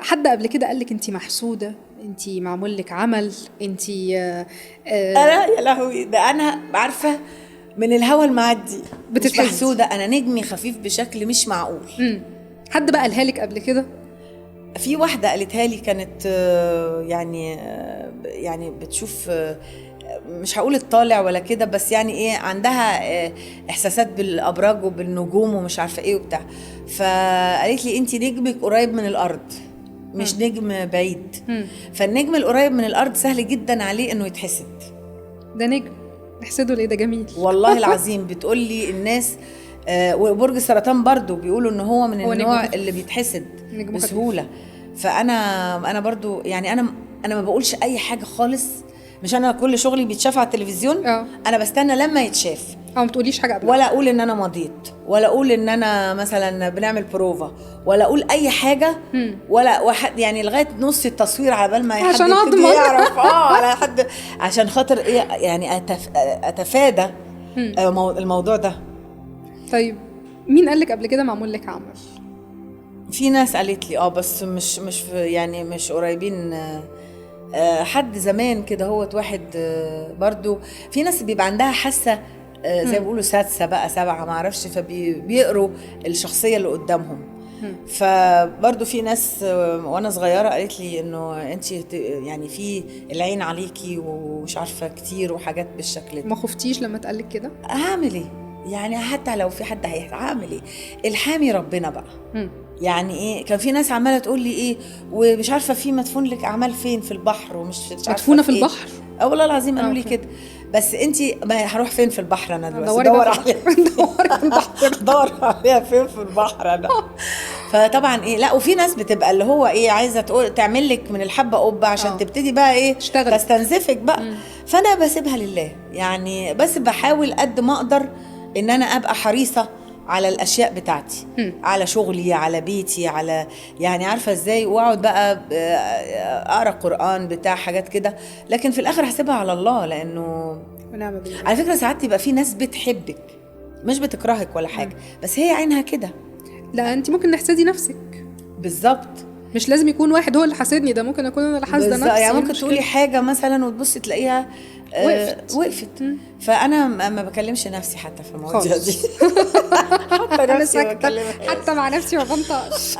حد قبل كده قالك انتي محسودة، انتي معمول لك عمل، انتي انا يا لهوي، ده انا عارفه من الهوا المعدي مش بتتحسدي. محسوده، انا نجمي خفيف بشكل مش معقول. حد بقى قالها لك قبل كده؟ في واحده قالتها لي، كانت يعني بتشوف، مش هقول الطالع ولا كده، بس يعني ايه، عندها احساسات بالابراج وبالنجوم ومش عارفه ايه وبتاع. فقالت لي انت نجمك قريب من الارض، مش نجم بعيد. فالنجم القريب من الارض سهل جدا عليه انه يتحسد. ده نجم نحسده ليه؟ ده جميل والله العظيم. بتقول لي الناس وبرج السرطان برضو بيقولوا ان هو من النوع اللي بيتحسد بسهوله. فانا برضو يعني انا ما بقولش اي حاجه خالص. مش انا كل شغلي بيتشاف على التلفزيون. انا بستنى لما يتشاف. ما تقوليش حاجه قبل، ولا اقول ان انا مضيت، ولا اقول ان انا مثلا بنعمل بروفا، ولا اقول اي حاجه، ولا واحد يعني لغايه نص التصوير على بال ما حد يبتدي يعرف على حد، عشان خاطر ايه يعني اتفادى الموضوع ده. طيب مين قالك قبل كده معمول لك عمل؟ في ناس قالت لي بس مش يعني مش قريبين. حد زمان كده، هو واحد برضو. في ناس بيبقى عندها حاسه زي ما بيقولوا سادسه بقى سبعه ما اعرفش، فبيقروا الشخصيه اللي قدامهم. فبرضو في ناس وانا صغيره قالت لي انه انت يعني في العين عليكي ومش عارفه كتير وحاجات بالشكل ده. ما خفتيش لما اتقالك كده؟ هعمل ايه يعني؟ حتى لو في حد هيعمل ايه، الحامي ربنا بقى. يعني ايه، كان في ناس عماله تقول لي ايه ومش عارفه في مدفون لك اعمال فين في البحر، ومش عارفه مدفونه في البحر. والله العظيم قالوا لي كده. بس انتي ما هروح فين في البحر انا دلوقتي؟ دور عليها فين في البحر انا. فطبعا ايه، لا وفي ناس بتبقى اللي هو ايه عايزه تعمل لك من الحبه قبه عشان تبتدي بقى ايه تستنزفك بقى. فانا بسيبها لله يعني، بس بحاول قد ما اقدر ان انا ابقى حريصه على الاشياء بتاعتي، على شغلي، على بيتي، على يعني عارفه ازاي، واقعد بقى اقرا قران بتاع حاجات كده. لكن في الاخر هسيبها على الله، لانه على فكره ساعات يبقى في ناس بتحبك مش بتكرهك ولا حاجه، بس هي عينها كده. لا انت ممكن نحسدي نفسك. بالظبط، مش لازم يكون واحد هو اللي حاسدني، ده ممكن اكون انا اللي حاسده نفسي. يعني ممكن تقولي حاجه مثلا وتبصي تلاقيها وقفت. فانا ما بكلمش نفسي حتى في المواضيع دي. حتى نفسي حتى مع نفسي ما بنطقش.